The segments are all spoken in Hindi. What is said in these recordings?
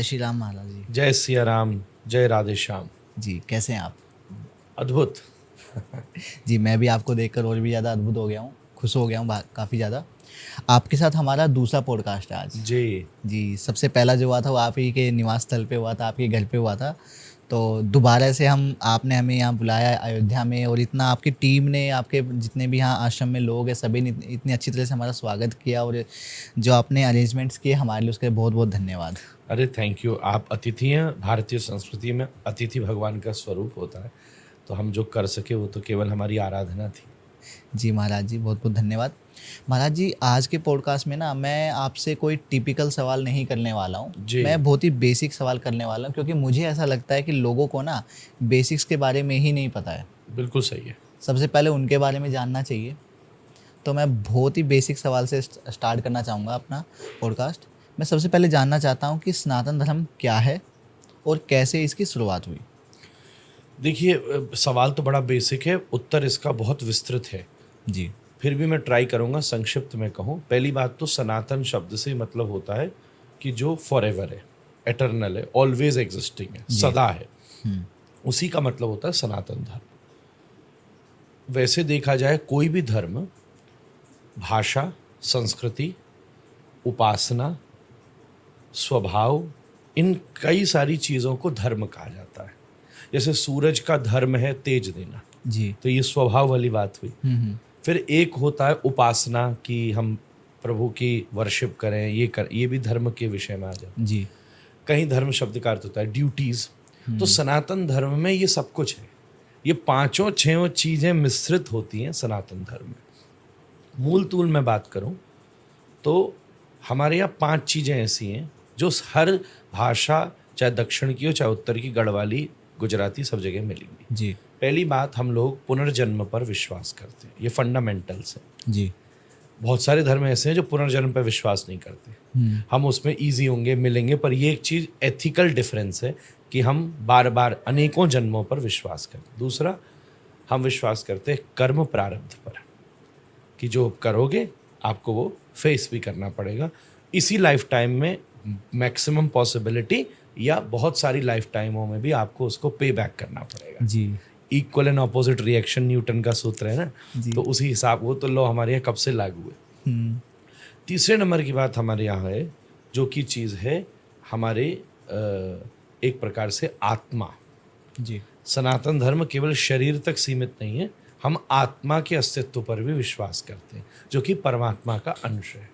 जय श्री राम महाराज जी। जय सिया राम, जय राधे श्याम। जी कैसे हैं आप? अद्भुत। जी मैं भी आपको देखकर और भी ज़्यादा अद्भुत हो गया हूँ, खुश हो गया हूँ काफ़ी ज़्यादा। आपके साथ हमारा दूसरा पॉडकास्ट है आज। जी जी सबसे पहला जो हुआ था वो आप ही के निवास स्थल पे हुआ था, आपके घर पे हुआ था। तो दोबारा से आपने हमें यहाँ बुलाया अयोध्या में, और इतना आपकी टीम ने, आपके जितने भी यहाँ आश्रम में लोग हैं सभी ने इतनी अच्छी तरह से हमारा स्वागत किया, और जो आपने अरेंजमेंट्स किए हमारे लिए उसके लिए बहुत बहुत धन्यवाद। अरे थैंक यू। आप अतिथि हैं। भारतीय संस्कृति में अतिथि भगवान का स्वरूप होता है, तो हम जो कर सके वो तो केवल हमारी आराधना थी। जी महाराज जी बहुत बहुत धन्यवाद। महाराज जी आज के पॉडकास्ट में ना मैं आपसे कोई टिपिकल सवाल नहीं करने वाला हूँ, जी मैं बहुत ही बेसिक सवाल करने वाला हूँ, क्योंकि मुझे ऐसा लगता है कि लोगों को ना बेसिक्स के बारे में ही नहीं पता है। बिल्कुल सही है। सबसे पहले उनके बारे में जानना चाहिए। तो मैं बहुत ही बेसिक सवाल से स्टार्ट करना चाहूँगा अपना पॉडकास्ट। मैं सबसे पहले जानना चाहता हूँ कि सनातन धर्म क्या है और कैसे इसकी शुरुआत हुई। देखिए, सवाल तो बड़ा बेसिक है, उत्तर इसका बहुत विस्तृत है। जी फिर भी मैं ट्राई करूंगा संक्षिप्त में कहूँ। पहली बात तो सनातन शब्द से मतलब होता है कि जो फॉरएवर है, एटर्नल है, ऑलवेज एग्जिस्टिंग है, जी। सदा है। उसी का मतलब होता है सनातन धर्म। वैसे देखा जाए कोई भी धर्म भाषा, संस्कृति, उपासना, स्वभाव, इन कई सारी चीज़ों को धर्म कहा जाता है। जैसे सूरज का धर्म है तेज देना, जी। तो ये स्वभाव वाली बात हुई। फिर एक होता है उपासना कि हम प्रभु की वर्शिप करें, ये भी धर्म के विषय में आ जाता है। जी कहीं धर्म शब्द का अर्थ होता है ड्यूटीज। तो सनातन धर्म में ये सब कुछ है। ये पांचों छहों चीजें मिश्रित होती हैं सनातन धर्म में। मूल तूल में बात करूं तो हमारे यहाँ 5 चीजें ऐसी हैं जो हर भाषा, चाहे दक्षिण की हो चाहे उत्तर की, गढ़वाली, गुजराती, सब जगह मिलेंगी। जी पहली बात, हम लोग पुनर्जन्म पर विश्वास करते हैं। ये फंडामेंटल्स है। जी। बहुत सारे धर्म ऐसे हैं जो पुनर्जन्म पर विश्वास नहीं करते। हम उसमें इजी होंगे, मिलेंगे, पर ये एक चीज़ एथिकल डिफरेंस है कि हम बार बार अनेकों जन्मों पर विश्वास करते हैं। दूसरा, हम विश्वास करते हैं कर्म प्रारब्ध पर, कि जो करोगे आपको वो फेस भी करना पड़ेगा इसी लाइफ टाइम में, मैक्सिमम पॉसिबिलिटी या बहुत सारी लाइफ टाइमों में भी आपको उसको पे बैक करना पड़ेगा। जी equal and opposite reaction Newton का सूत्र है ना, जी। तो उसी हिसाब, वो तो लॉ हमारे यहाँ कब से लागू है। तीसरे नंबर की बात हमारे यहाँ है, जो कि चीज़ है हमारे एक प्रकार से आत्मा। जी सनातन धर्म केवल शरीर तक सीमित नहीं है, हम आत्मा के अस्तित्व पर भी विश्वास करते हैं, जो कि परमात्मा का अंश है।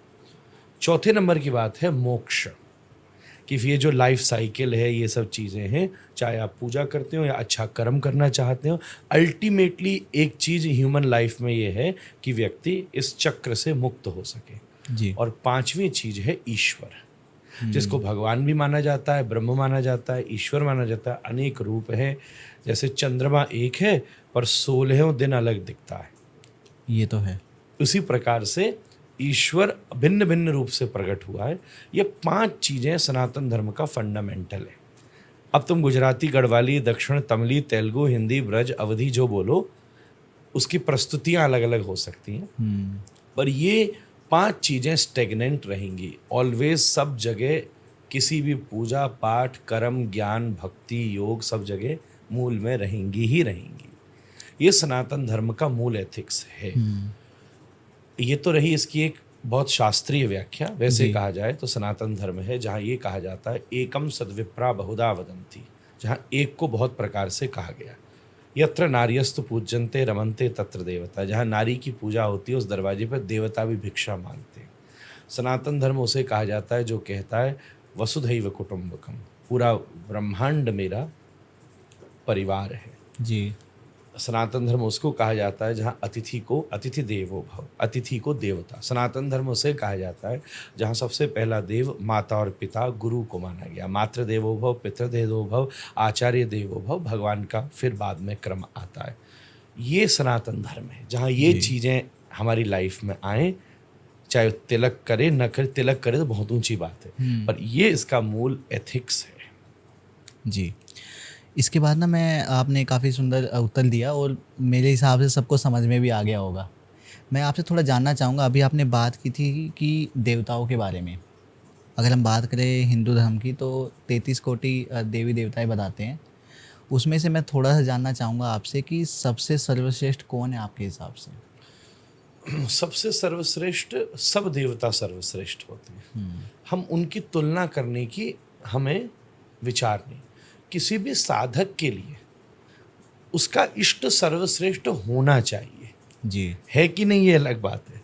चौथे नंबर की बात है मोक्ष, कि ये जो लाइफ साइकिल है, ये सब चीज़ें हैं, चाहे आप पूजा करते हो या अच्छा कर्म करना चाहते हो, अल्टीमेटली एक चीज़ ह्यूमन लाइफ में ये है कि व्यक्ति इस चक्र से मुक्त हो सके। जी। और पांचवी चीज़ है ईश्वर, जिसको भगवान भी माना जाता है, ब्रह्म माना जाता है, ईश्वर माना जाता है। अनेक रूप है, जैसे चंद्रमा एक है पर 16 दिन अलग दिखता है, ये तो है। उसी प्रकार से ईश्वर भिन्न भिन्न रूप से प्रकट हुआ है। ये 5 चीज़ें सनातन धर्म का फंडामेंटल है। अब तुम गुजराती, गढ़वाली, दक्षिण, तमिली, तेलुगु, हिंदी, ब्रज, अवधी जो बोलो, उसकी प्रस्तुतियाँ अलग अलग हो सकती हैं, पर ये 5 चीज़ें स्टेगनेंट रहेंगी ऑलवेज। सब जगह किसी भी पूजा पाठ, कर्म, ज्ञान, भक्ति, योग, सब जगह मूल में रहेंगी ही रहेंगी। ये सनातन धर्म का मूल एथिक्स है। ये तो रही इसकी एक बहुत शास्त्रीय व्याख्या। वैसे कहा जाए तो सनातन धर्म है जहाँ ये कहा जाता है एकम सद्विप्रा बहुधा वदन्ति, जहाँ एक को बहुत प्रकार से कहा गया। यत्र नार्यस्तु पूज्यन्ते रमन्ते तत्र देवता, जहाँ नारी की पूजा होती है उस दरवाजे पर देवता भी भिक्षा मांगते हैं। सनातन धर्म उसे कहा जाता है जो कहता है वसुधैव कुटुम्बकम, पूरा ब्रह्मांड मेरा परिवार है। जी सनातन धर्म उसको कहा जाता है जहाँ अतिथि देवो भव, अतिथि को देवता। सनातन धर्म उसे कहा जाता है जहाँ सबसे पहला देव माता और पिता, गुरु को माना गया। मातृ देवो भव, पितृ देवो भव, आचार्य देवो भव, भगवान का फिर बाद में क्रम आता है। ये सनातन धर्म है जहाँ ये चीज़ें हमारी लाइफ में आए। चाहे तिलक करे न करे, तिलक करे तो बहुत ऊंची बात है, पर ये इसका मूल एथिक्स है। जी। इसके बाद ना मैं, आपने काफ़ी सुंदर उत्तर दिया और मेरे हिसाब से सबको समझ में भी आ गया होगा। मैं आपसे थोड़ा जानना चाहूँगा, अभी आपने बात की थी कि देवताओं के बारे में, अगर हम बात करें हिंदू धर्म की तो 33 कोटि देवी देवताएं बताते हैं। उसमें से मैं थोड़ा सा जानना चाहूँगा आपसे कि सबसे सर्वश्रेष्ठ कौन है आपके हिसाब से? सबसे सर्वश्रेष्ठ, सब देवता सर्वश्रेष्ठ होते हैं। हम उनकी तुलना करने की हमें विचार नहीं। किसी भी साधक के लिए उसका इष्ट सर्वश्रेष्ठ होना चाहिए, जी। है कि नहीं, ये अलग बात है।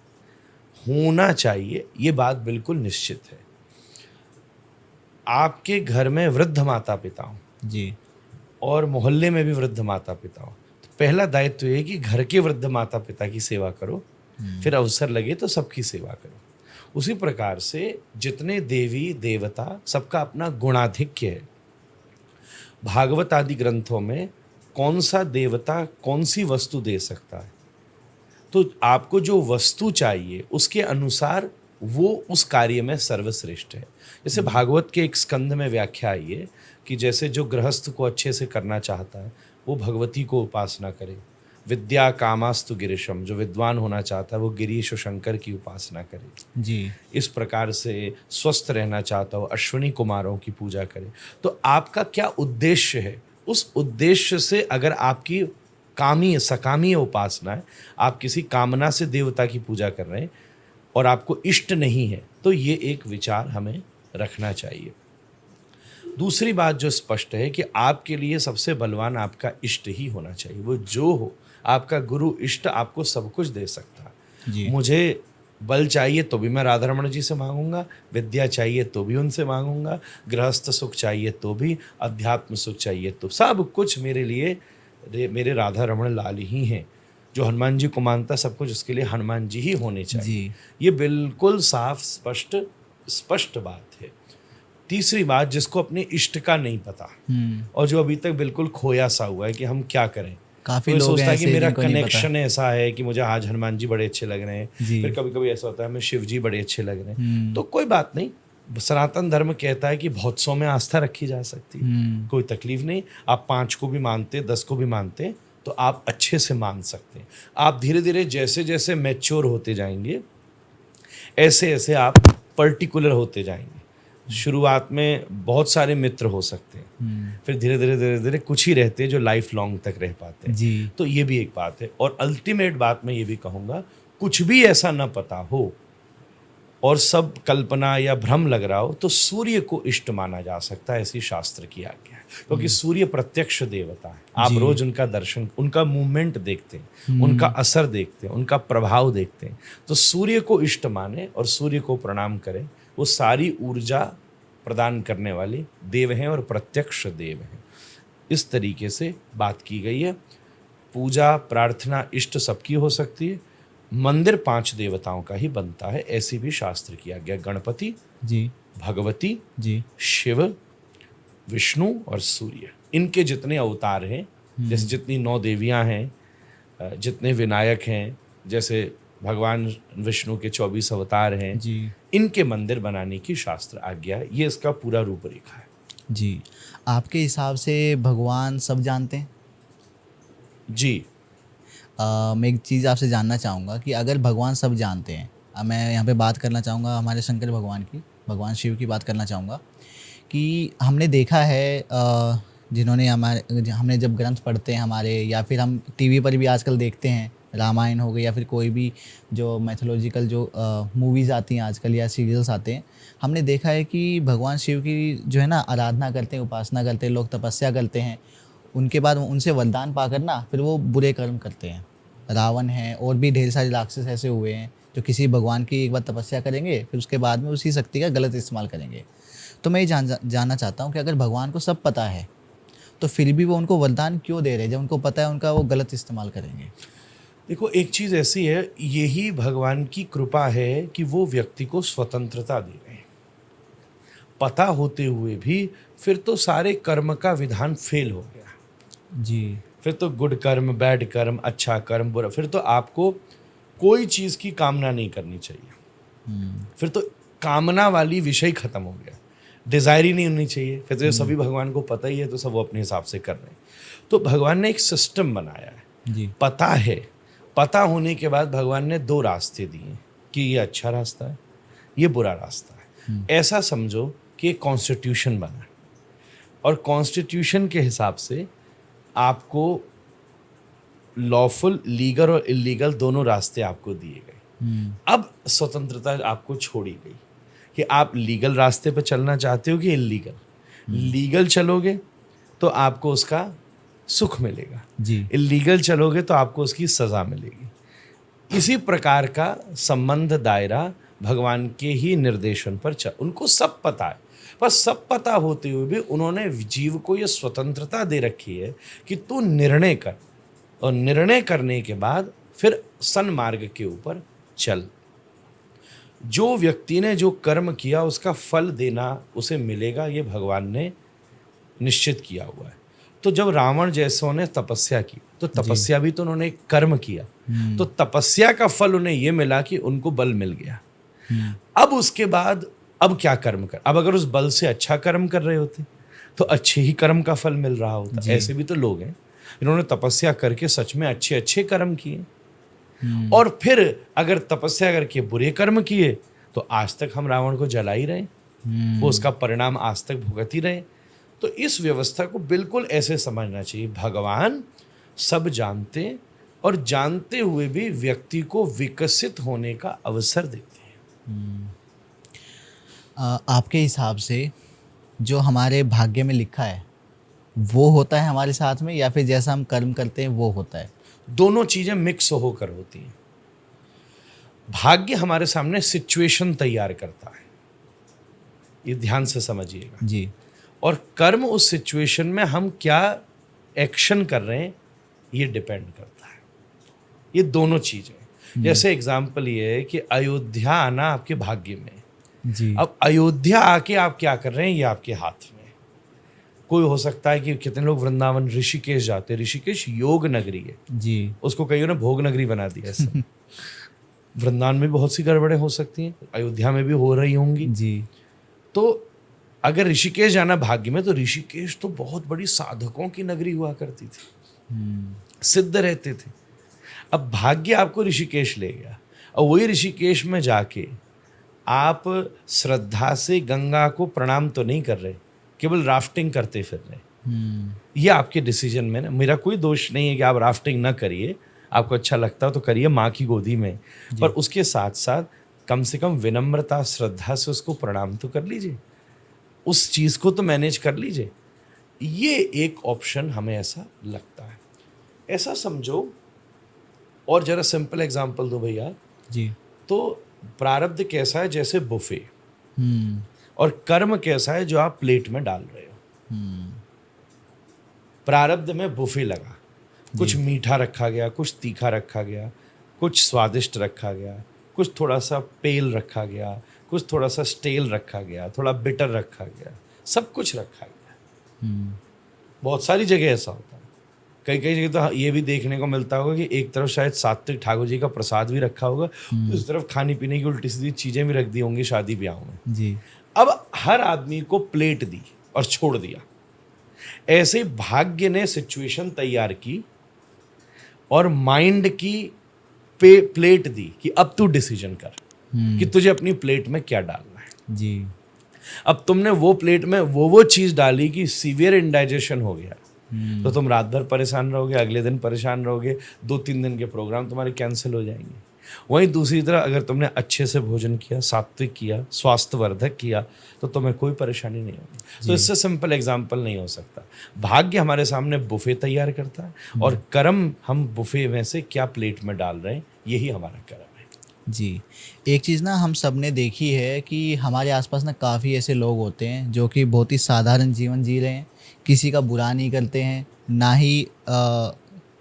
होना चाहिए, ये बात बिल्कुल निश्चित है। आपके घर में वृद्ध माता पिता हो जी। और मोहल्ले में भी वृद्ध माता पिता हो, तो पहला दायित्व ये है कि घर के वृद्ध माता पिता की सेवा करो, फिर अवसर लगे तो सबकी सेवा करो। उसी प्रकार से जितने देवी देवता, सबका अपना गुणाधिक्य है। भागवत आदि ग्रंथों में कौन सा देवता कौन सी वस्तु दे सकता है, तो आपको जो वस्तु चाहिए उसके अनुसार वो उस कार्य में सर्वश्रेष्ठ है। जैसे भागवत के एक स्कंध में व्याख्या आई है कि जैसे जो गृहस्थ को अच्छे से करना चाहता है वो भगवती को उपासना करे। विद्या कामास्तु गिरीशम, जो विद्वान होना चाहता है वो गिरीश और शंकर की उपासना करे। जी। इस प्रकार से स्वस्थ रहना चाहता हो अश्विनी कुमारों की पूजा करे। तो आपका क्या उद्देश्य है, उस उद्देश्य से अगर आपकी कामी सकामी उपासना है, आप किसी कामना से देवता की पूजा कर रहे हैं और आपको इष्ट नहीं है, तो ये एक विचार हमें रखना चाहिए। दूसरी बात जो स्पष्ट है कि आपके लिए सबसे बलवान आपका इष्ट ही होना चाहिए। वो जो हो, आपका गुरु इष्ट आपको सब कुछ दे सकता है। जी। मुझे बल चाहिए तो भी मैं राधा रमण जी से मांगूंगा, विद्या चाहिए तो भी उनसे मांगूंगा, गृहस्थ सुख चाहिए तो भी, अध्यात्म सुख चाहिए तो, सब कुछ मेरे लिए मेरे राधा रमण लाल ही हैं। जो हनुमान जी को मानता सब कुछ उसके लिए हनुमान जी ही होने चाहिए। जी। ये बिल्कुल साफ स्पष्ट बात है। तीसरी बात, जिसको अपने इष्ट का नहीं पता और जो अभी तक बिल्कुल खोया सा हुआ है कि हम क्या करें, काफी तो लोग सोचता है ऐसे कि मेरा जिनको नहीं पता। कनेक्शन ऐसा है कि मुझे आज हनुमान जी बड़े अच्छे लग रहे हैं, जी। फिर कभी कभी ऐसा होता है हमें शिव जी बड़े अच्छे लग रहे हैं। तो कोई बात नहीं, सनातन धर्म कहता है कि बहुतों में आस्था रखी जा सकती है, कोई तकलीफ नहीं। आप 5 को भी मानते, 10 को भी मानते, तो आप अच्छे से मान सकते हैं। आप धीरे धीरे जैसे जैसे मैच्योर होते जाएंगे ऐसे ऐसे आप पर्टिकुलर होते जाएंगे। शुरुआत में बहुत सारे मित्र हो सकते हैं, फिर धीरे धीरे कुछ ही रहते हैं जो लाइफ लॉन्ग तक रह पाते हैं। जी। तो ये भी एक बात है। और अल्टीमेट बात मैं ये भी कहूँगा, कुछ भी ऐसा ना पता हो और सब कल्पना या भ्रम लग रहा हो, तो सूर्य को इष्ट माना जा सकता है, ऐसी शास्त्र की आज्ञा है। क्योंकि सूर्य प्रत्यक्ष देवता है। आप जी। रोज उनका दर्शन, उनका मूवमेंट देखते हैं, उनका असर देखते हैं, उनका प्रभाव देखते हैं। तो सूर्य को इष्ट माने और सूर्य को प्रणाम करें। वो सारी ऊर्जा प्रदान करने वाले देव हैं और प्रत्यक्ष देव हैं। इस तरीके से बात की गई है। पूजा प्रार्थना इष्ट सबकी हो सकती है, मंदिर 5 देवताओं का ही बनता है, ऐसी भी शास्त्र की आज्ञा। गणपति जी। भगवती जी। शिव विष्णु और सूर्य, इनके जितने अवतार हैं, जैसे जितनी 9 देवियां हैं, जितने विनायक हैं, जैसे भगवान विष्णु के 24 अवतार हैं, जी। इनके मंदिर बनाने की शास्त्र आज्ञा है। ये इसका पूरा रूपरेखा है। जी। आपके हिसाब से भगवान सब जानते हैं? जी। मैं एक चीज़ आपसे जानना चाहूँगा कि अगर भगवान सब जानते हैं, मैं यहाँ पे बात करना चाहूँगा हमारे शंकर भगवान की, भगवान शिव की बात करना चाहूँगा कि हमने देखा है जिन्होंने हमने जब ग्रंथ पढ़ते हैं हमारे, या फिर हम टीवी पर भी आजकल देखते हैं, रामायण हो गई या फिर कोई भी जो मैथोलॉजिकल जो मूवीज़ आती हैं आजकल या सीरियल्स आते हैं, हमने देखा है कि भगवान शिव की जो है ना आराधना करते हैं, उपासना करते हैं, लोग तपस्या करते हैं, उनके बाद उनसे वरदान पाकर ना फिर वो बुरे कर्म करते हैं। रावण है और भी ढेर सारे राक्षस ऐसे हुए हैं जो किसी भगवान की एक बार तपस्या करेंगे फिर उसके बाद में उसी शक्ति का गलत इस्तेमाल करेंगे। तो मैं ये जानना चाहता हूँ कि अगर भगवान को सब पता है तो फिर भी वो उनको वरदान क्यों दे रहे हैं जब उनको पता है उनका वो गलत इस्तेमाल करेंगे? देखो, एक चीज़ ऐसी है, यही भगवान की कृपा है कि वो व्यक्ति को स्वतंत्रता दे रहे हैं। पता होते हुए भी फिर तो सारे कर्म का विधान फेल हो गया। जी। फिर तो गुड कर्म, बैड कर्म, अच्छा कर्म, बुरा, फिर तो आपको कोई चीज़ की कामना नहीं करनी चाहिए। फिर तो कामना वाली विषय खत्म हो गया, डिज़ायर ही नहीं होनी चाहिए। फिर तो सभी भगवान को पता ही है, तो सब वो अपने हिसाब से कर रहे हैं। तो भगवान ने एक सिस्टम बनाया है। जी। पता है, पता होने के बाद भगवान ने 2 रास्ते दिए कि ये अच्छा रास्ता है, ये बुरा रास्ता है। ऐसा समझो कि एक कॉन्स्टिट्यूशन बना और कॉन्स्टिट्यूशन के हिसाब से आपको लॉफुल, लीगल और इलीगल दोनों रास्ते आपको दिए गए। अब स्वतंत्रता आपको छोड़ी गई कि आप लीगल रास्ते पर चलना चाहते हो कि इलीगल। लीगल चलोगे तो आपको उसका सुख मिलेगा, जी इलीगल चलोगे तो आपको उसकी सज़ा मिलेगी। इसी प्रकार का संबंध दायरा भगवान के ही निर्देशन पर उनको सब पता है, पर सब पता होते हुए भी उन्होंने जीव को ये स्वतंत्रता दे रखी है कि तू निर्णय कर, और निर्णय करने के बाद फिर सन्मार्ग के ऊपर चल। जो व्यक्ति ने जो कर्म किया उसका फल देना उसे मिलेगा, ये भगवान ने निश्चित किया हुआ है। तो जब रावण जैसों ने तपस्या की तो तपस्या भी तो उन्होंने कर्म किया, तो तपस्या का फल उन्हें यह मिला कि उनको बल मिल गया। अब उसके बाद अब क्या कर्म कर, अब अगर उस बल से अच्छा कर्म कर रहे होते तो अच्छे ही कर्म का फल मिल रहा होता। ऐसे भी तो लोग हैं, इन्होंने तपस्या करके सच में अच्छे अच्छे कर्म किए, और फिर अगर तपस्या करके बुरे कर्म किए तो आज तक हम रावण को जला ही रहे, वो उसका परिणाम आज तक भुगत ही रहे। तो इस व्यवस्था को बिल्कुल ऐसे समझना चाहिए, भगवान सब जानते और जानते हुए भी व्यक्ति को विकसित होने का अवसर देते हैं। आपके हिसाब से जो हमारे भाग्य में लिखा है वो होता है हमारे साथ में, या फिर जैसा हम कर्म करते हैं वो होता है? दोनों चीजें मिक्स होकर होती हैं। भाग्य हमारे सामने सिचुएशन तैयार करता है, ये ध्यान से समझिएगा जी। और कर्म उस सिचुएशन में हम क्या एक्शन कर रहे हैं ये डिपेंड करता है। ये दोनों चीजें, जैसे एग्जाम्पल ये है कि अयोध्या आना आपके भाग्य में, जी। अब अयोध्या आके आप क्या कर रहे हैं ये आपके हाथ में। कोई हो सकता है कि कितने लोग वृंदावन ऋषिकेश जाते हैं, ऋषिकेश योग नगरी है जी। उसको कईयों ने भोग नगरी बना दिया ऐसे। वृंदावन में बहुत सी गड़बड़ें हो सकती हैं, अयोध्या में भी हो रही होंगी जी। तो अगर ऋषिकेश जाना भाग्य में, तो ऋषिकेश तो बहुत बड़ी साधकों की नगरी हुआ करती थी, सिद्ध रहते थे। अब भाग्य आपको ऋषिकेश ले गया, और वही ऋषिकेश में जाके आप श्रद्धा से गंगा को प्रणाम तो नहीं कर रहे, केवल राफ्टिंग करते फिर रहे। ये आपके डिसीजन में ना, मेरा कोई दोष नहीं है कि आप राफ्टिंग ना करिए, आपको अच्छा लगता हो तो करिए माँ की गोदी में, पर उसके साथ साथ कम से कम विनम्रता श्रद्धा से उसको प्रणाम तो कर लीजिए, उस चीज़ को तो मैनेज कर लीजिए। ये एक ऑप्शन हमें ऐसा लगता है। ऐसा समझो, और जरा सिंपल एग्जांपल दो भैया जी। तो प्रारब्ध कैसा है, जैसे बुफे, और कर्म कैसा है जो आप प्लेट में डाल रहे हो। प्रारब्ध में बुफे लगा, कुछ मीठा रखा गया, कुछ तीखा रखा गया, कुछ स्वादिष्ट रखा गया, कुछ थोड़ा सा पेल रखा गया, कुछ थोड़ा सा स्टेल रखा गया, थोड़ा बिटर रखा गया, सब कुछ रखा गया। बहुत सारी जगह ऐसा होता है। कई कई जगह तो ये भी देखने को मिलता होगा कि एक तरफ शायद सात्विक ठाकुर जी का प्रसाद भी रखा होगा, दूसरी तरफ खाने पीने की उल्टी सीधी चीज़ें भी रख दी होंगी शादी ब्याहों में जी। अब हर आदमी को प्लेट दी और छोड़ दिया। ऐसे भाग्य ने सिचुएशन तैयार की और माइंड की प्लेट दी कि अब तू डिसीजन कर कि तुझे अपनी प्लेट में क्या डालना है। जी। अब तुमने वो प्लेट में वो चीज़ डाली कि सीवियर इंडाइजेशन हो गया, तो तुम रात भर परेशान रहोगे, अगले दिन परेशान रहोगे, 2-3 दिन के प्रोग्राम तुम्हारे कैंसिल हो जाएंगे। वहीं दूसरी तरह अगर तुमने अच्छे से भोजन किया, सात्विक किया, स्वास्थ्यवर्धक किया, तो तुम्हें कोई परेशानी नहीं होगी। तो इससे सिंपल एग्जाम्पल नहीं हो सकता। भाग्य हमारे सामने बुफे तैयार करता है और कर्म हम बुफे में से क्या प्लेट में डाल रहे हैं, यही हमारा कर्म है। जी। एक चीज़ ना हम सब ने देखी है कि हमारे आसपास ना काफ़ी ऐसे लोग होते हैं जो कि बहुत ही साधारण जीवन जी रहे हैं, किसी का बुरा नहीं करते हैं, ना ही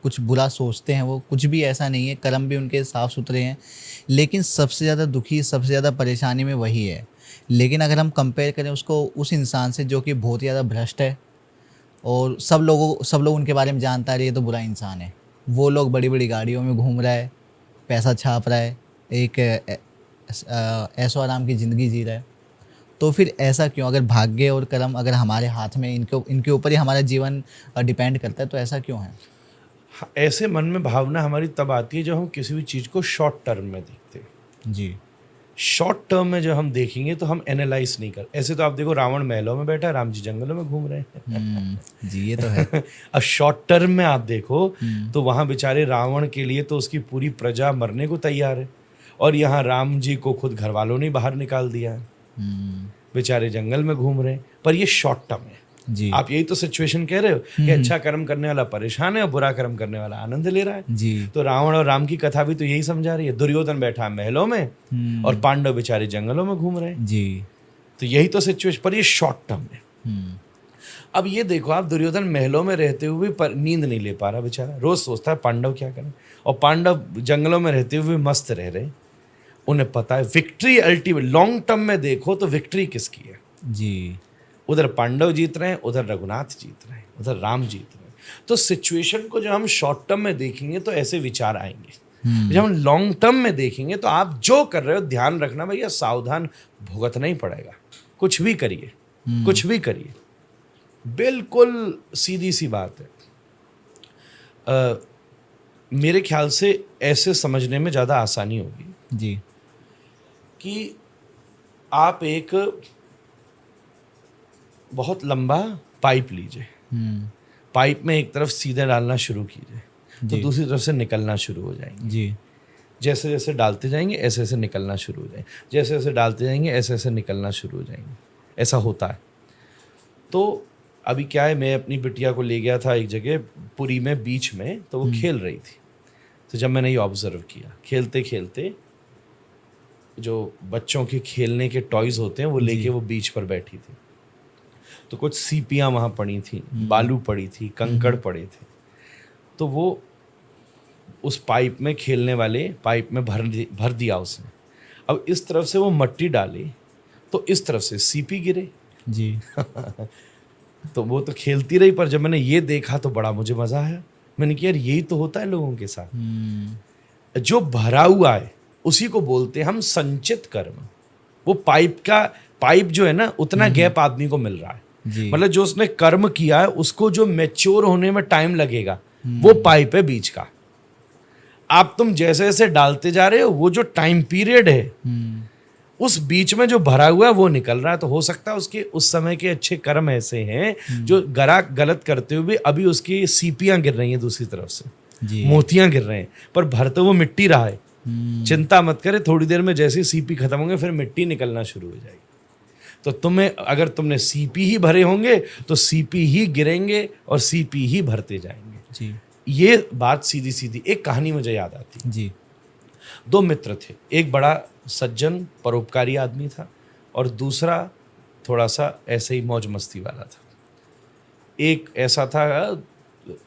कुछ बुरा सोचते हैं, वो कुछ भी ऐसा नहीं है, कर्म भी उनके साफ़ सुथरे हैं, लेकिन सबसे ज़्यादा दुखी, सबसे ज़्यादा परेशानी में वही है। लेकिन अगर हम कंपेयर करें उसको उस इंसान से जो कि बहुत ही ज़्यादा भ्रष्ट है और सब लोग उनके बारे में जानता है ये तो बुरा इंसान है, वो लोग बड़ी बड़ी गाड़ियों में घूम रहा है, पैसा छाप रहा है, एक ऐशो आराम की ज़िंदगी जी रहा है, तो फिर ऐसा क्यों? अगर भाग्य और कर्म अगर हमारे हाथ में, इनके ऊपर ही हमारा जीवन डिपेंड करता है, तो ऐसा क्यों है? ऐसे मन में भावना हमारी तब आती है जब हम किसी भी चीज़ को शॉर्ट टर्म में देखते हैं। जी। शॉर्ट टर्म में जो हम देखेंगे तो हम एनालाइज नहीं कर, ऐसे तो आप देखो रावण महलों में बैठा है, राम जी जंगलों में घूम रहे हैं। जी ये तो है। अब शॉर्ट टर्म में आप देखो तो वहां बेचारे रावण के लिए तो उसकी पूरी प्रजा मरने को तैयार है, और यहाँ राम जी को खुद घर वालों ने बाहर निकाल दिया है, बेचारे जंगल में घूम रहे हैं। पर ये शॉर्ट टर्म है। जी आप यही तो सिचुएशन कह रहे हो कि अच्छा कर्म करने वाला परेशान है और बुरा कर्म करने वाला आनंद ले रहा है। जी तो रावण और राम की कथा भी तो यही समझा रही है। दुर्योधन बैठा है महलों में और पांडव बेचारे जंगलों में घूम रहे हैं। जी तो यही तो सिचुएशन, पर ये शॉर्ट टर्म है। अब ये देखो आप, दुर्योधन महलों में रहते हुए पर नींद नहीं ले पा रहा बेचारा, रोज सोचता है पांडव क्या करें, और पांडव जंगलों में रहते हुए मस्त रह रहे। उन्हें पता है विक्ट्री अल्टीमेट, लॉन्ग टर्म में देखो तो विक्ट्री किसकी है। जी उधर पांडव जीत रहे हैं, उधर रघुनाथ जीत रहे हैं, उधर राम जीत रहे हैं। तो सिचुएशन को जब हम शॉर्ट टर्म में देखेंगे तो ऐसे विचार आएंगे। जब हम लॉन्ग टर्म में देखेंगे तो आप जो कर रहे हो ध्यान रखना भैया, सावधान भुगतना ही पड़ेगा। कुछ भी करिए, कुछ भी करिए, बिल्कुल सीधी सी बात है। मेरे ख्याल से ऐसे समझने में ज़्यादा आसानी होगी जी कि आप एक बहुत लंबा पाइप लीजिए, पाइप में एक तरफ सीधे डालना शुरू कीजिए तो जी। दूसरी तरफ से निकलना शुरू हो जाएंगे। जी जैसे जैसे डालते जाएंगे ऐसे ऐसे निकलना शुरू हो जाएंगे, जैसे जैसे डालते जाएंगे ऐसे ऐसे निकलना शुरू हो जाएंगे। ऐसा होता है। तो अभी क्या है, मैं अपनी बिटिया को ले गया था एक जगह पुरी में बीच में, तो वो खेल रही थी। तो जब मैंने ये ऑब्जर्व किया, खेलते खेलते जो बच्चों के खेलने के टॉयज होते हैं वो लेके वो बीच पर बैठी थी। तो कुछ सीपियाँ वहाँ पड़ी थी, बालू पड़ी थी, कंकड़ पड़े थे। तो वो उस पाइप में खेलने वाले पाइप में भर दिया उसने। अब इस तरफ से वो मट्टी डाली तो इस तरफ से सीपी गिरे। जी तो वो तो खेलती रही, पर जब मैंने ये देखा तो बड़ा मुझे मजा आया। मैंने कहा यार यही तो होता है लोगों के साथ। जो भरा हुआ है उसी को बोलते हैं हम संचित कर्म। वो पाइप जो है ना, उतना गैप आदमी को मिल रहा है। मतलब जो उसने कर्म किया है उसको जो मैच्योर होने में टाइम लगेगा वो पाइप है बीच का। आप तुम जैसे जैसे डालते जा रहे हो वो जो टाइम पीरियड है उस बीच में जो भरा हुआ है वो निकल रहा है। तो हो सकता है उसके उस समय के अच्छे कर्म ऐसे हैं जो गलत करते हुए अभी उसकी सीपियां गिर रही हैं दूसरी तरफ से, मोतियां गिर रहे हैं, पर भर तो वो मिट्टी रहा है। चिंता मत करे, थोड़ी देर में जैसे सीपी खत्म होंगे फिर मिट्टी निकलना शुरू हो जाएगी। तो अगर तुमने सीपी ही भरे होंगे तो सीपी ही गिरेंगे और सीपी ही भरते जाएंगे। जी ये बात सीधी सीधी। एक कहानी मुझे याद आती। जी 2 मित्र थे, एक बड़ा सज्जन परोपकारी आदमी था और दूसरा थोड़ा सा ऐसे ही मौज मस्ती वाला था। एक ऐसा था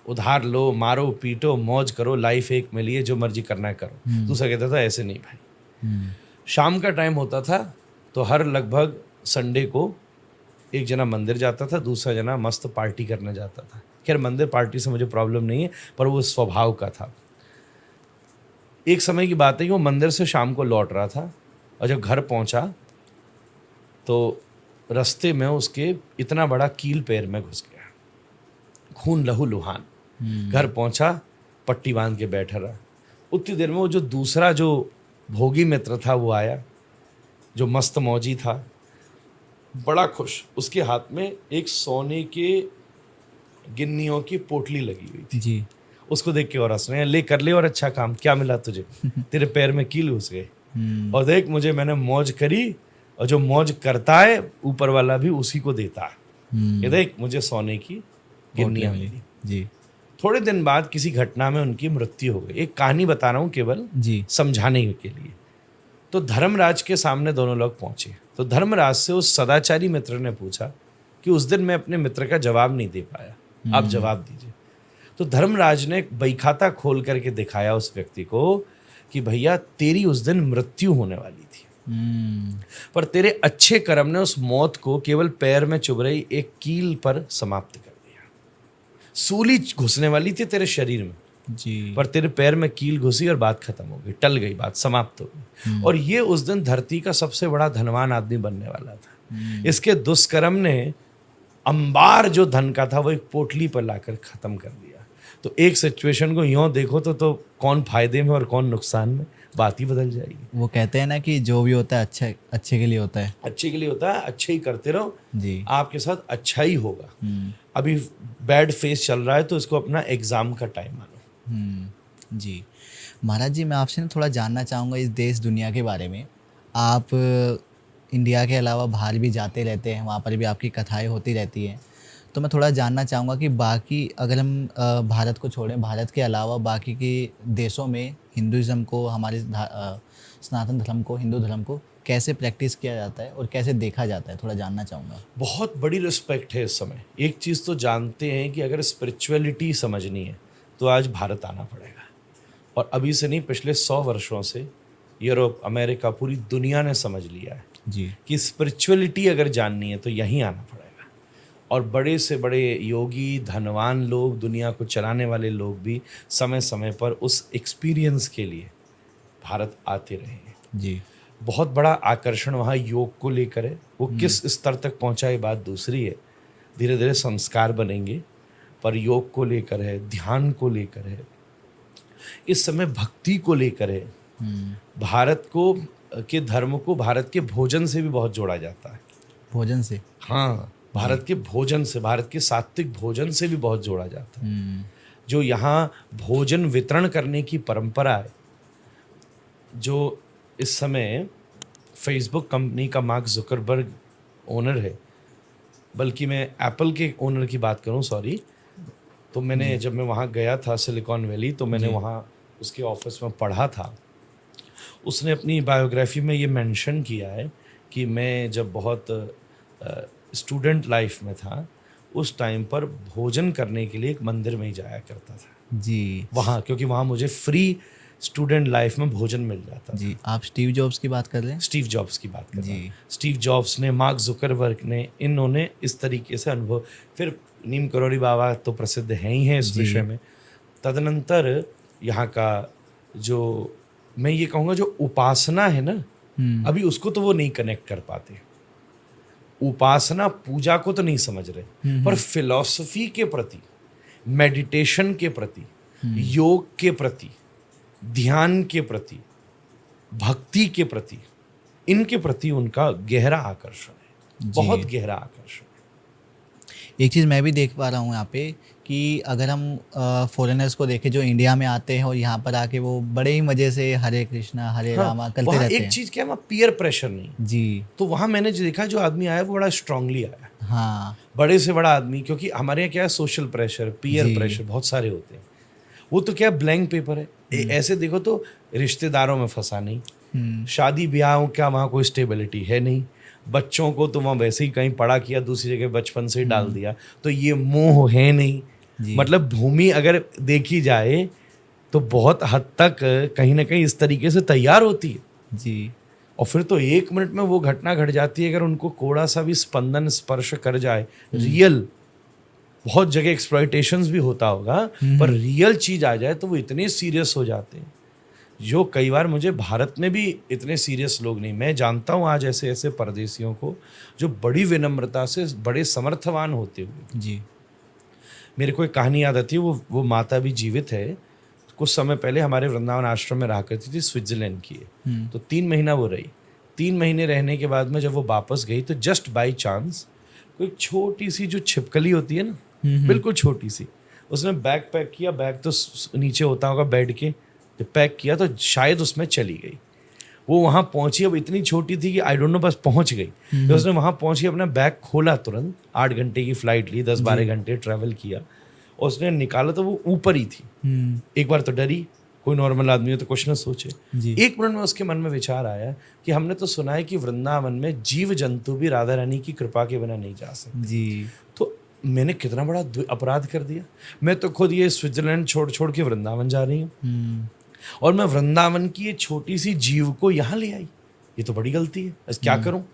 उधार लो, मारो पीटो, मौज करो, लाइफ एक मिली है, जो मर्जी करना है करो। दूसरा कहता था ऐसे नहीं भाई। शाम का टाइम होता था तो हर लगभग संडे को एक जना मंदिर जाता था, दूसरा जना मस्त पार्टी करने जाता था। खैर मंदिर पार्टी से मुझे प्रॉब्लम नहीं है, पर वो स्वभाव का था। एक समय की बात है कि वो मंदिर से शाम को लौट रहा था और जब घर पहुंचा तो रास्ते में उसके इतना बड़ा कील पैर में घुस गया, खून लहू लुहान। घर पहुंचा, पट्टी बांध के बैठा रहा। उतनी देर में वो जो दूसरा जो भोगी मित्र था वो आया, जो मस्त मौजी था, बड़ा खुश। उसके हाथ में एक सोने के गिन्नियों की पोटली लगी हुई थी। जी उसको देख के और हंस रहे हैं, ले कर ले और अच्छा काम, क्या मिला तुझे? तेरे पैर में कील घुस गए और देख मैंने मौज करी, और जो मौज करता है ऊपर वाला भी उसी को देता है। ये देख मुझे सोने की गिन्नियां मिली। जी थोड़े दिन बाद किसी घटना में उनकी मृत्यु हो गई। एक कहानी बता रहा हूँ केवल जी समझाने के लिए। तो धर्मराज के सामने दोनों लोग पहुंचे। तो धर्मराज से उस सदाचारी मित्र ने पूछा कि उस दिन मैं अपने मित्र का जवाब नहीं दे पाया, आप जवाब दीजिए। तो धर्मराज ने बहीखाता खोल करके दिखाया उस व्यक्ति को कि भैया तेरी उस दिन मृत्यु होने वाली थी, पर तेरे अच्छे कर्म ने उस मौत को केवल पैर में चुभ रही एक कील पर समाप्त कर दिया। सूली घुसने वाली थी तेरे शरीर में जी, पर तेरे पैर में कील घुसी और बात खत्म हो गई, टल गई, बात समाप्त हो गई। और ये उस दिन धरती का सबसे बड़ा धनवान आदमी बनने वाला था। इसके दुष्कर्म ने अंबार जो धन का था वो एक पोटली पर लाकर खत्म कर दिया। तो एक सिचुएशन को यूं देखो तो कौन फायदे में और कौन नुकसान में? बात ही बदल जाएगी। वो कहते हैं ना कि जो भी होता है अच्छे अच्छे के लिए होता है। अच्छे के लिए होता है, अच्छे ही करते रहो, जी। आपके साथ अच्छा ही होगा। अभी बैड फेस चल रहा है तो इसको अपना एग्जाम का टाइम मानो। जी महाराज जी, मैं आपसे ना थोड़ा जानना चाहूँगा इस देश दुनिया के बारे में। आप इंडिया के अलावा बाहर भी जाते रहते हैं, वहाँ पर भी आपकी कथाएं होती रहती हैं। तो मैं थोड़ा जानना चाहूँगा कि बाकी अगर हम भारत को छोड़ें, भारत के अलावा बाकी के देशों में हिंदुज़म को, हमारे सनातन धर्म को, हिंदू धर्म को कैसे प्रैक्टिस किया जाता है और कैसे देखा जाता है, थोड़ा जानना चाहूँगा। बहुत बड़ी रिस्पेक्ट है इस समय। एक चीज़ तो जानते हैं कि अगर स्पिरिचुअलिटी समझनी है तो आज भारत आना पड़ेगा, और अभी से नहीं, पिछले 100 वर्षों से यूरोप, अमेरिका, पूरी दुनिया ने समझ लिया है जी। कि स्पिरिचुअलिटी अगर जाननी है तो यहीं आना पड़ेगा। और बड़े से बड़े योगी, धनवान लोग, दुनिया को चलाने वाले लोग भी समय समय पर उस एक्सपीरियंस के लिए भारत आते रहे हैं। जी। बहुत बड़ा आकर्षण वहाँ योग को लेकर है। वो किस स्तर तक पहुँचा ये बात दूसरी है, धीरे धीरे संस्कार बनेंगे, पर योग को लेकर है, ध्यान को लेकर है, इस समय भक्ति को लेकर है। भारत को के धर्म को भारत के भोजन से भी बहुत जोड़ा जाता है। भोजन से? हाँ, भारत के भोजन से, भारत के सात्विक भोजन से भी बहुत जोड़ा जाता है। जो यहाँ भोजन वितरण करने की परंपरा है, जो इस समय फेसबुक कंपनी का मार्क जुकरबर्ग ओनर है, बल्कि मैं एप्पल के ओनर की बात करूं, सॉरी, तो मैंने जब मैं वहाँ गया था सिलिकॉन वैली, तो मैंने वहाँ उसके ऑफिस में पढ़ा था। उसने अपनी बायोग्राफी में ये मेंशन किया है कि मैं जब बहुत स्टूडेंट लाइफ में था, उस टाइम पर भोजन करने के लिए एक मंदिर में ही जाया करता था जी। वहाँ, क्योंकि वहाँ मुझे फ्री स्टूडेंट लाइफ में भोजन मिल जाता जी। आप स्टीव जॉब्स की बात कर रहे हैं? स्टीव जॉब्स की बात कर रहा हूँ। जी। स्टीव जॉब्स ने, मार्क जुकरबर्ग ने, इन्होंने इस तरीके से अनुभव, फिर नीम करोड़ी बाबा तो प्रसिद्ध हैं ही हैं इस विषय में। तदनंतर यहाँ का जो, मैं ये कहूँगा, जो उपासना है ना, अभी उसको तो वो नहीं कनेक्ट कर पाते। उपासना, पूजा को तो नहीं समझ रहे, पर फिलॉसफी के प्रति, मेडिटेशन के प्रति, योग के प्रति, ध्यान के प्रति, भक्ति के प्रति, इनके प्रति उनका गहरा आकर्षण है, बहुत गहरा आकर्षण है। एक चीज़ मैं भी देख पा रहा हूँ यहाँ पे कि अगर हम फॉरेनर्स को देखें जो इंडिया में आते हैं और यहाँ पर आके वो बड़े ही मज़े से हरे कृष्णा हरे रामा करते रहते हैं। एक चीज़ क्या है, वहाँ पीयर प्रेशर नहीं जी। तो वहाँ मैंने जो देखा, जो आदमी आया वो बड़ा स्ट्रांगली आया। हाँ, बड़े से बड़ा आदमी, क्योंकि हमारे यहाँ क्या है, सोशल प्रेशर, पीयर प्रेशर बहुत सारे होते हैं। वो तो क्या ब्लैंक पेपर है। ऐसे देखो तो रिश्तेदारों में फंसा नहीं, शादी ब्याह क्या वहाँ कोई स्टेबिलिटी है नहीं, बच्चों को तो वहाँ वैसे ही कहीं पढ़ा किया, दूसरी जगह बचपन से ही डाल दिया, तो ये मोह है नहीं। मतलब भूमि अगर देखी जाए तो बहुत हद तक कहीं ना कहीं इस तरीके से तैयार होती है जी। और फिर तो 1 मिनट में वो घटना घट जाती है, अगर उनको कोड़ा सा भी स्पंदन स्पर्श कर जाए, रियल, बहुत जगह एक्सप्लॉयटेशंस भी होता होगा, पर रियल चीज आ जाए तो वो इतने सीरियस हो जाते हैं, जो कई बार मुझे भारत में भी इतने सीरियस लोग नहीं। मैं जानता हूँ आज ऐसे ऐसे परदेशियों को जो बड़ी विनम्रता से, बड़े समर्थवान होते हुए। जी। मेरे को एक कहानी याद आती है, वो माता भी जीवित है, कुछ समय पहले हमारे वृंदावन आश्रम में रहा करती थी, स्विट्जरलैंड की है। तो 3 महीना वो रही। 3 महीने रहने के बाद में जब वो वापस गई तो जस्ट बाय चांस कोई छोटी सी जो छिपकली होती है ना, बिल्कुल छोटी सी, उसने बैग पैक किया, बैग तो नीचे होता होगा बेड के, जब पैक किया तो शायद उसमें चली गई। वो वहाँ पहुंची, अब इतनी छोटी थी कि आई डोंट नो, बस पहुंच गई। तो उसने वहाँ पहुंची, अपना बैग खोला, तुरंत 8 घंटे की फ्लाइट ली, 10-12 घंटे ट्रैवल किया, और उसने निकाला तो वो ऊपर ही थी। एक बार तो डरी, कोई नॉर्मल आदमी हो तो कुछ ना सोचे। 1 मिनट में उसके मन में विचार आया कि हमने तो सुना है कि वृंदावन में जीव जंतु भी राधा रानी की कृपा के बिना नहीं जा सकते जी। तो मैंने कितना बड़ा अपराध कर दिया। मैं तो खुद ये स्विट्जरलैंड छोड़ छोड़ के वृंदावन जा रही हूँ, और मैं वृंदावन की ये छोटी सी जीव को यहाँ ले आई, ये तो बड़ी गलती है, बस क्या करूँ।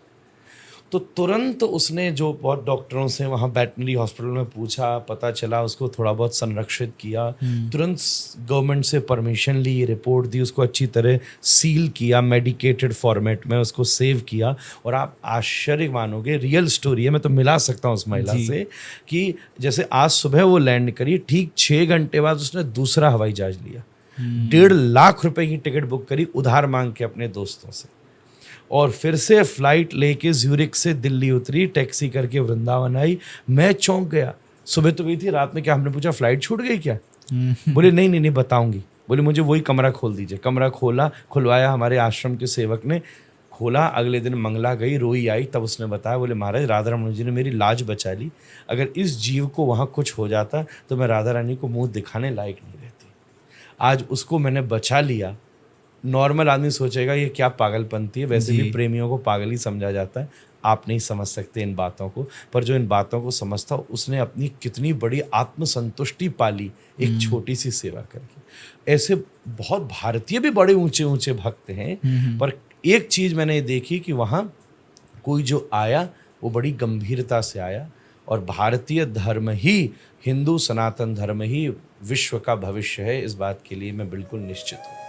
तो तुरंत उसने जो बहुत डॉक्टरों से वहाँ वेटनरी हॉस्पिटल में पूछा, पता चला, उसको थोड़ा बहुत संरक्षित किया, तुरंत गवर्नमेंट से परमिशन ली, रिपोर्ट दी, उसको अच्छी तरह सील किया, मेडिकेटेड फॉर्मेट में उसको सेव किया। और आप आश्चर्य मानोगे, रियल स्टोरी है, मैं तो मिला सकता हूँ उस महिला से, कि जैसे आज सुबह वो लैंड करी, ठीक 6 घंटे बाद उसने दूसरा हवाई जहाज लिया। 1.5 लाख रुपए की टिकट बुक करी उधार मांग के अपने दोस्तों से, और फिर से फ्लाइट लेके ज्यूरिक से दिल्ली उतरी, टैक्सी करके वृंदावन आई। मैं चौंक गया। सुबह तो गई थी, रात में क्या, हमने पूछा फ्लाइट छूट गई क्या? बोले नहीं नहीं नहीं बताऊंगी। बोले मुझे वही कमरा खोल दीजिए। कमरा खुलवाया, हमारे आश्रम के सेवक ने खोला। अगले दिन मंगला गई, रोई आई, तब उसने बताया, बोले महाराज राधा रमन जी ने मेरी लाज बचा ली, अगर इस जीव को वहाँ कुछ हो जाता तो मैं राधा रानी को मुंह दिखाने लायक नहीं रहती। आज उसको मैंने बचा लिया। नॉर्मल आदमी सोचेगा ये क्या पागलपंती है, वैसे भी प्रेमियों को पागल ही समझा जाता है। आप नहीं समझ सकते इन बातों को, पर जो इन बातों को समझता उसने अपनी कितनी बड़ी आत्मसंतुष्टि पाली एक छोटी सी सेवा करके। ऐसे बहुत भारतीय भी बड़े ऊंचे ऊंचे भक्त हैं, पर एक चीज मैंने देखी कि वहाँ कोई जो आया वो बड़ी गंभीरता से आया, और भारतीय धर्म ही, हिंदू सनातन धर्म ही विश्व का भविष्य है, इस बात के लिए मैं बिल्कुल निश्चित हूँ।